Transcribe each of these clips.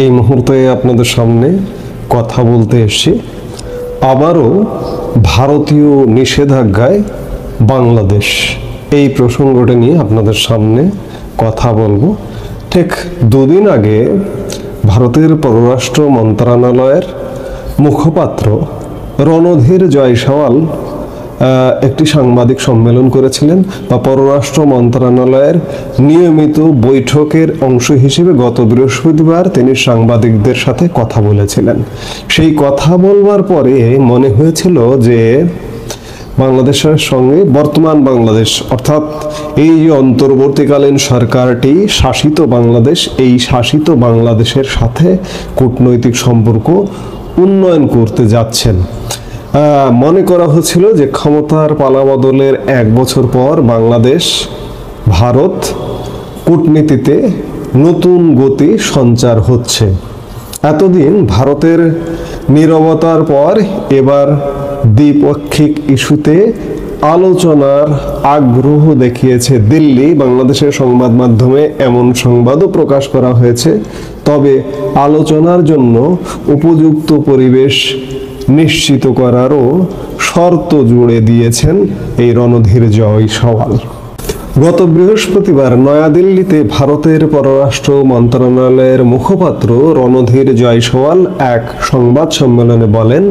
এই মুহূর্তে আপনাদের সামনে কথা বলতে এসেছি আবারও ভারতীয় নিষেধাজ্ঞায় বাংলাদেশ, এই প্রসঙ্গটা নিয়ে আপনাদের সামনে কথা বলবো। ঠিক দুদিন আগে ভারতের পররাষ্ট্র মন্ত্রণালয়ের মুখপাত্র রণধীর জয়সওয়াল একটি সাংবাদিক সম্মেলন করেছিলেন, বা পররাষ্ট্র মন্ত্রণালয়ের নিয়মিত বৈঠকের অংশ হিসেবে গত বৃহস্পতিবার তিনি সাংবাদিকদের সাথে কথা বলেছিলেন। সেই কথা বলবার পরে মনে হয়েছিল যে বাংলাদেশের সঙ্গে বর্তমান বাংলাদেশ, অর্থাৎ এই যে অন্তর্বর্তীকালীন সরকারটি শাসিত বাংলাদেশ, এই শাসিত বাংলাদেশের সাথে কূটনৈতিক সম্পর্ক উন্নয়ন করতে যাচ্ছেন। মনে করা হচ্ছিল যে ক্ষমতার পালাবদলের 1 বছর পর বাংলাদেশ ভারত কূটনীতিতে নতুন গতি সঞ্চার হচ্ছে। এতদিন ভারতের নীরবতার পর এবার দ্বিপাক্ষিক ইস্যুতে আলোচনার আগ্রহ দেখিয়েছে দিল্লি। বাংলাদেশের সংবাদ মাধ্যমে এমন সংবাদও প্রকাশ করা হয়েছে। তবে আলোচনার জন্য উপযুক্ত পরিবেশ নিশ্চিত করারও শর্ত জুড়ে দিয়েছেন এই রণধীর জয়সওয়াল। গত বৃহস্পতিবার নয়াদিল্লিতে ভারতের পররাষ্ট্র মন্ত্রণালয়ের মুখপাত্র রণধীর জয়সওয়াল এক সংবাদ সম্মেলনে বলেন,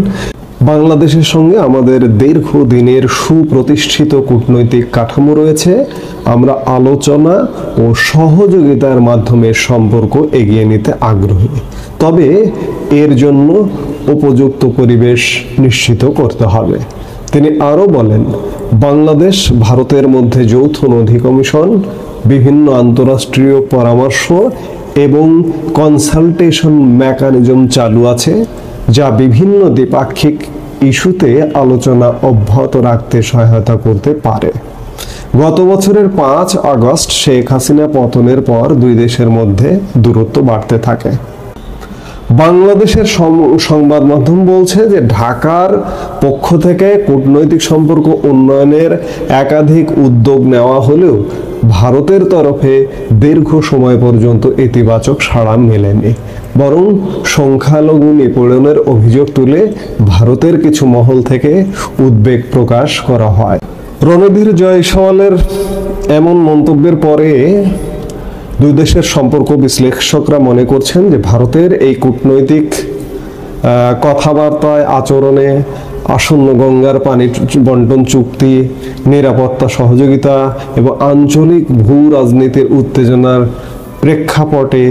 বাংলাদেশের সঙ্গে আমাদের দীর্ঘদিনের সুপ্রতিষ্ঠিত কূটনৈতিক কাঠামো রয়েছে। আমরা আলোচনা ও সহযোগিতার মাধ্যমে সম্পর্ক এগিয়ে নিতে আগ্রহী, তবে এর জন্য উপযুক্ত পরিবেশ নিশ্চিত করতে হবে। তিনি আরও বলেন, বাংলাদেশ ভারতের মধ্যে যৌথ নথি কমিশন, বিভিন্ন আন্তঃরাষ্ট্রীয় পরামর্শ এবং কনসালটেশন মেকানিজম চালু আছে, যা বিভিন্ন দ্বিপাক্ষিক ইস্যুতে আলোচনা অব্যাহত রাখতে সহায়তা করতে পারে। গত বছরের 5 আগস্ট শেখ হাসিনা পতনের পর দুই দেশের মধ্যে দূরত্ব বাড়তে থাকে। বাংলাদেশের সংবাদ মাধ্যম বলছে যে ঢাকার পক্ষ থেকে কূটনৈতিক সম্পর্ক উন্নয়নের একাধিক উদ্যোগ নেওয়া হলেও ভারতের তরফে দীর্ঘ সময় পর্যন্ত ইতিবাচক সাড়া মেলেনি, বরং সংখ্যালঘু নিপীড়নের অভিযোগ তুলে ভারতের কিছু মহল থেকে উদ্বেগ প্রকাশ করা হয়। রণধীর জয়সওয়ালের এমন মন্তব্যের পরে দুই দেশের সম্পর্ক বিশ্লেষকরা মনে করছেন যে ভারতের এই কূটনৈতিক কথাবার্তায়, আচরণে আসন্ন গঙ্গার পানি বন্টন চুক্তি, নিরাপত্তা সহযোগিতা এবং আঞ্চলিক ভূ রাজনীতির উত্তেজনার প্রেক্ষাপটে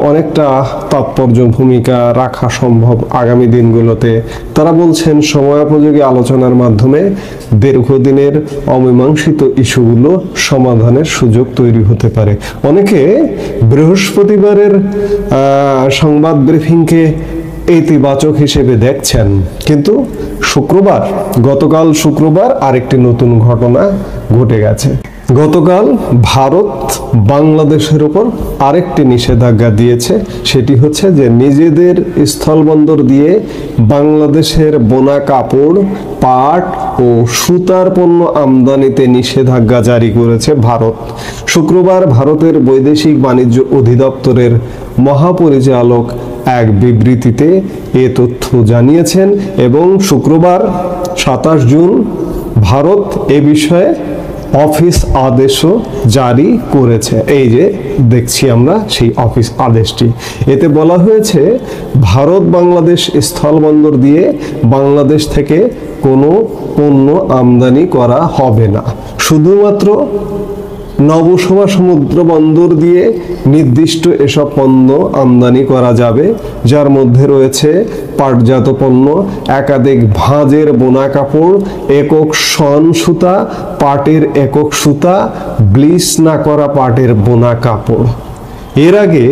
অনেকটা তাৎপর্য ভূমিকা রাখা সম্ভব আগামী দিনগুলোতে। তারা বলছেন সময়োপযোগী আলোচনার মাধ্যমে দীর্ঘদিনের অমীমাংসিত ইস্যুগুলো সমাধানের সুযোগ তৈরি হতে পারে। অনেকে বৃহস্পতিবারের সংবাদ ব্রিফিংকে ইতিবাচক হিসেবে দেখছেন, কিন্তু গতকাল শুক্রবার আরেকটি নতুন ঘটনা ঘটে গেছে। গতকাল ভারত বাংলাদেশের উপর আরেকটি নিষেধাজ্ঞা দিয়েছে। সেটি হচ্ছে যে নিজেদের স্থলবন্দর দিয়ে বাংলাদেশের বোনা কাপড়, পাট ও সুতার পণ্য আমদানিতে নিষেধাজ্ঞা জারি করেছে ভারত। শুক্রবার ভারতের বৈদেশিক বাণিজ্য অধিদপ্তরের মহাপরিচালক এক বিবৃতিতে এ তথ্য জানিয়েছেন এবং শুক্রবার 27 জুন ভারত এ বিষয়ে অফিস আদেশও জারি করেছে। এই যে দেখছি আমরা সেই অফিস আদেশটি, এতে বলা হয়েছে ভারত বাংলাদেশ স্থলবন্দর দিয়ে বাংলাদেশ থেকে কোনো পণ্য আমদানি করা হবে না। শুধুমাত্র নবসভা সমুদ্র বন্দর দিয়ে নির্দিষ্ট এসব পণ্য আমদানি করা যাবে, যার মধ্যে রয়েছে পাটজাত পণ্য, একাধিক ভাঁজের বোনা কাপড়, একক শন সুতা, পাটের একক সুতা, ব্লিচ না করা পাটের বোনা কাপড়। এর আগে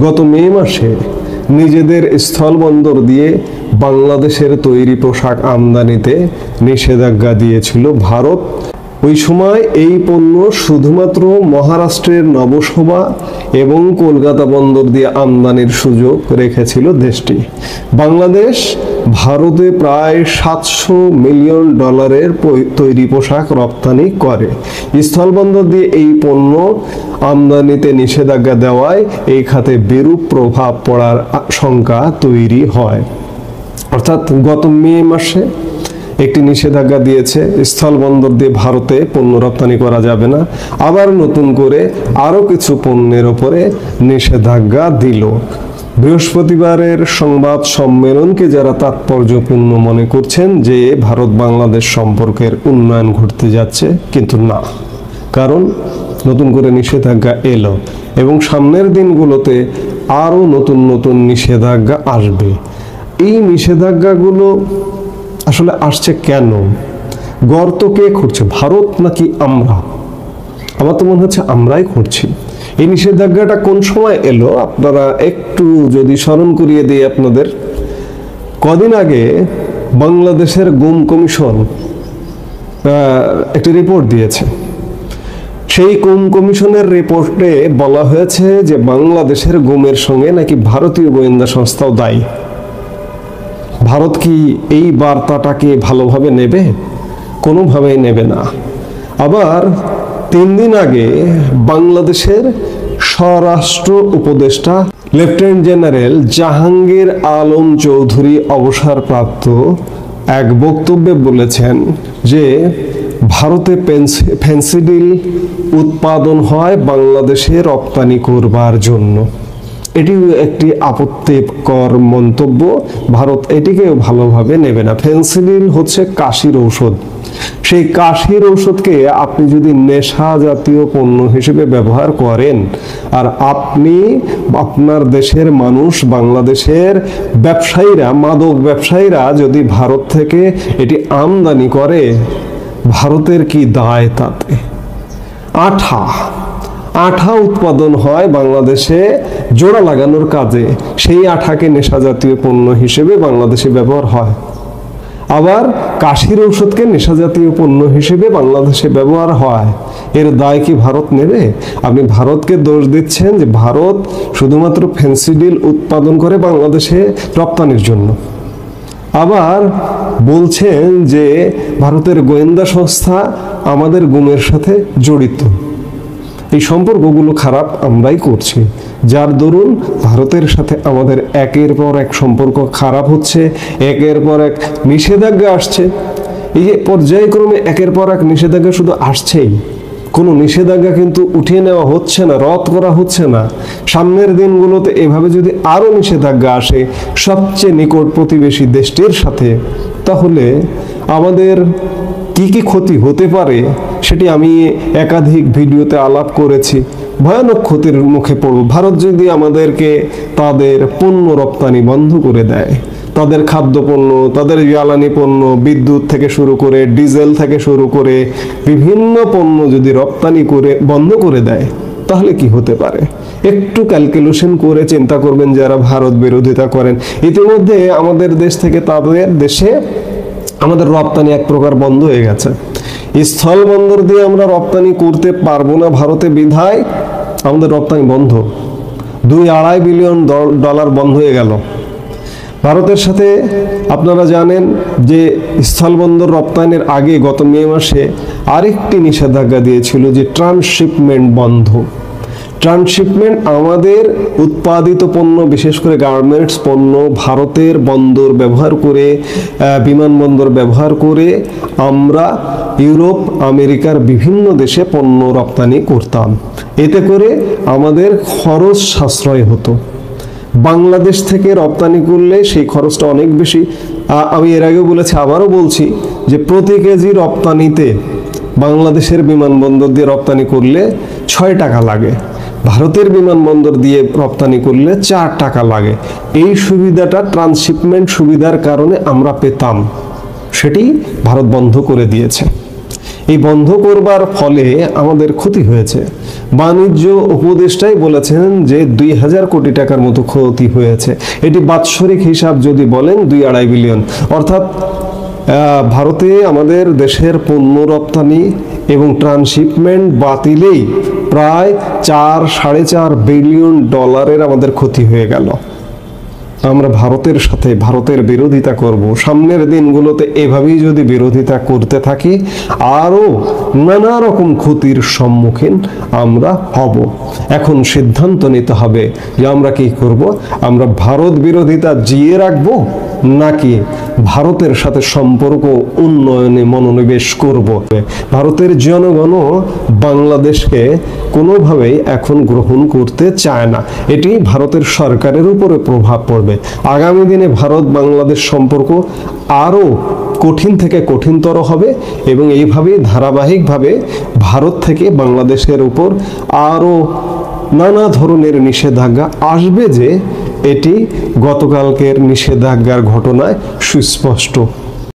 গত মে মাসে নিজেদের স্থলবন্দর দিয়ে বাংলাদেশের তৈরি পোশাক আমদানিতে নিষেধাজ্ঞা দিয়েছিল ভারত। ওই সময় এই পণ্য শুধুমাত্র মহারাষ্ট্রের নবসভা এবং কলকাতা বন্দর দিয়ে আমদানির সুযোগ রেখেছিল দেশটি। বাংলাদেশ ভারতে প্রায় $700 মিলিয়ন তৈরি পোশাক রপ্তানি করে। স্থলবন্দর দিয়ে এই পণ্য আমদানিতে নিষেধাজ্ঞা দেওয়ায় এই খাতে বিরূপ প্রভাব পড়ার শঙ্কা তৈরি হয়। অর্থাৎ গত মে মাসে একটি নিষেধাজ্ঞা দিয়েছে, স্থলবন্দর দিয়ে ভারতে পণ্য রপ্তানি করা যাবে না। আবার নতুন করে আরো কিছু পণ্যের উপরে নিষেধাজ্ঞা দিল। বৃহস্পতিবারের সংবাদ সম্মেলনকে যারা তাৎপর্যপূর্ণ মনে করছেন যে ভারত বাংলাদেশ সম্পর্কের উন্নয়ন ঘটতে যাচ্ছে, কিন্তু না, কারণ নতুন করে নিষেধাজ্ঞা এলো এবং সামনের দিনগুলোতে আরো নতুন নতুন নিষেধাজ্ঞা আসবে। এই নিষেধাজ্ঞাগুলো আসলে আসছে কেন? গর্ত কে খুঁড়ছে, ভারত নাকি আমরা? আমার তো মনে হচ্ছে আমরাই খুঁড়ছি। এই নিষেধাজ্ঞাটা কোন সময় এলো আপনারা একটু যদি স্মরণ করিয়ে দিই আপনাদের। কদিন আগে বাংলাদেশের গুম কমিশন একটি রিপোর্ট দিয়েছে। সেই গুম কমিশনের রিপোর্টে বলা হয়েছে যে বাংলাদেশের গুমের সঙ্গে নাকি ভারতীয় গোয়েন্দা সংস্থাও দায়ী। ভারত কি এই বার্তাটাকে ভালোভাবে নেবে? কোনোভাবেই নেবে না। আবার 3 দিন আগে বাংলাদেশের স্বরাষ্ট্র উপদেষ্টা লেফটেন্যান্ট জেনারেল জাহাঙ্গীর আলম চৌধুরী অবসরপ্রাপ্ত এক বক্তব্যে বলেছেন যে ভারতে ফেন্সিডিল উৎপাদন হয় বাংলাদেশে রপ্তানি করবার জন্য। এটি একটি আপত্তিকর মন্তব্য। ভারত এটিকেও ভালোভাবে নেবে না। ফেন্সিডিল হচ্ছে কাশির ঔষধ। সেই কাশির ঔষধকে আপনি যদি নেশা জাতীয় পণ্য হিসেবে ব্যবহার করেন, আর আপনি আপনার দেশের মানুষ, বাংলাদেশের ব্যবসায়ীরা, মাদক ব্যবসায়ীরা যদি ভারত থেকে এটি আমদানি করে, ভারতের কি দায় তাতে? আঠা উৎপাদন হয় বাংলাদেশে জোড়া লাগানোর কাজে, সেই আঠাকে নেশা জাতীয় পণ্য হিসেবে বাংলাদেশে ব্যবহার হয়। আবার কাশির ঔষধকে নেশা জাতীয় পণ্য হিসেবে বাংলাদেশে ব্যবহার হয়। এর দায় কি ভারত নেবে? আপনি ভারতকে দোষ দিচ্ছেন যে ভারত শুধুমাত্র ফেন্সিডিল উৎপাদন করে বাংলাদেশে রপ্তানির জন্য। আবার বলছেন যে ভারতের গোয়েন্দা সংস্থা আমাদের গুমের সাথে জড়িত। এই সম্পর্কগুলো খারাপ আমরাই করছি, যার দরুন ভারতের সাথে আমাদের একের পর এক সম্পর্ক খারাপ হচ্ছে, একের পর এক নিষেধাজ্ঞা আসছে। এই যে পর্যায়ক্রমে একের পর এক নিষেধাজ্ঞা শুধু আসছেই, কোনো নিষেধাজ্ঞা কিন্তু উঠিয়ে নেওয়া হচ্ছে না, রদ করা হচ্ছে না। সামনের দিনগুলোতে এভাবে যদি আরো নিষেধাজ্ঞা আসে সবচেয়ে নিকট প্রতিবেশী দেশটির সাথে, তাহলে আমাদের কি কি ক্ষতি হতে পারে সেটি আমি একাধিক ভিডিওতে আলাপ করেছি। ভয়ানক ক্ষতির মুখে পড়ব। ভারত যদি আমাদেরকে তাদের পণ্য রপ্তানি বন্ধ করে দেয়, তাদের খাদ্যপণ্য, তাদের জ্বালানি পণ্য, বিদ্যুৎ থেকে শুরু করে ডিজেল থেকে শুরু করে বিভিন্ন পণ্য যদি রপ্তানি করে বন্ধ করে দেয়, তাহলে কি হতে পারে? একটু ক্যালকুলেশন করে চিন্তা করবেন যারা ভারত বিরোধিতা করেন। ইতিমধ্যে আমাদের দেশ থেকে তাদের দেশে আমাদের রপ্তানি এক প্রকার বন্ধ হয়ে গেছে। স্থল বন্দর দিয়ে আমরা রপ্তানি করতে পারবো না ভারতে, বিধায় আমাদের রপ্তানি বন্ধ। $2-2.5 বিলিয়ন বন্ধ হয়ে গেল ভারতের সাথে। আপনারা জানেন যে স্থলবন্দর রপ্তানির আগে গত মে মাসে আরেকটি নিষেধাজ্ঞা দিয়েছিল যে ট্রান্সশিপমেন্ট বন্ধ। ট্রান্সশিপমেন্ট আমাদের উৎপাদিত পণ্য, বিশেষ করে গার্মেন্টস পণ্য ভারতের বন্দর ব্যবহার করে, বিমানবন্দর ব্যবহার করে আমরা ইউরোপ, আমেরিকার বিভিন্ন দেশে পণ্য রপ্তানি করতাম। এতে করে আমাদের খরচ সাশ্রয় হতো। বাংলাদেশ থেকে রপ্তানি করলে সেই খরচটা অনেক বেশি। আমি এর আগেও বলেছি, আবারও বলছি যে প্রতি কেজি রপ্তানিতে বাংলাদেশের বিমানবন্দর দিয়ে রপ্তানি করলে 6 টাকা লাগে, ভারতের বিমানবন্দর দিয়ে রপ্তানি করলে 4 টাকা লাগে। এই সুবিধাটা ট্রান্সশিপমেন্ট সুবিধার কারণে আমরা পেতাম, সেটি ভারত বন্ধ করে দিয়েছে। এই বন্ধ করবার ফলে আমাদের ক্ষতি হয়েছে। বাণিজ্য উপদেষ্টাই বলেছেন যে 2000 কোটি টাকার মতো ক্ষতি হয়েছে। এটি বাৎসরিক হিসাব যদি বলেন 2-2.5 বিলিয়ন। অর্থাৎ ভারতে আমাদের দেশের পণ্য রপ্তানি এবং ট্রান্সশিপমেন্ট বাতিলেই প্রায় 4-4.5 বিলিয়ন ডলারের আমাদের ক্ষতি হয়ে গেল। আমরা ভারতের সাথে ভারতের বিরোধিতা করব, সামনের দিনগুলোতে এভাবেই যদি বিরোধিতা করতে থাকি আরও নানা রকম ক্ষতির সম্মুখীন আমরা হব। এখন সিদ্ধান্ত নিতে হবে যে আমরা কি করব, আমরা ভারত বিরোধিতা জিয়ে রাখবো নাকি ভারতের সাথে সম্পর্ক উন্নয়নে মনোনিবেশ করব। ভারতের জনগণও বাংলাদেশকে কোনোভাবেই এখন গ্রহণ করতে চায় না, এটি ভারতের সরকারের উপরে প্রভাব পড়বে। আগামী দিনে ভারত বাংলাদেশ সম্পর্ক আরও কঠিন থেকে কঠিনতর হবে এবং এইভাবেই ধারাবাহিকভাবে ভারত থেকে বাংলাদেশের উপর আরও নানা ধরনের নিষেধাজ্ঞা আসবে, যে এটি গতকালকের নিষেধাজ্ঞার ঘটনায় সুস্পষ্ট।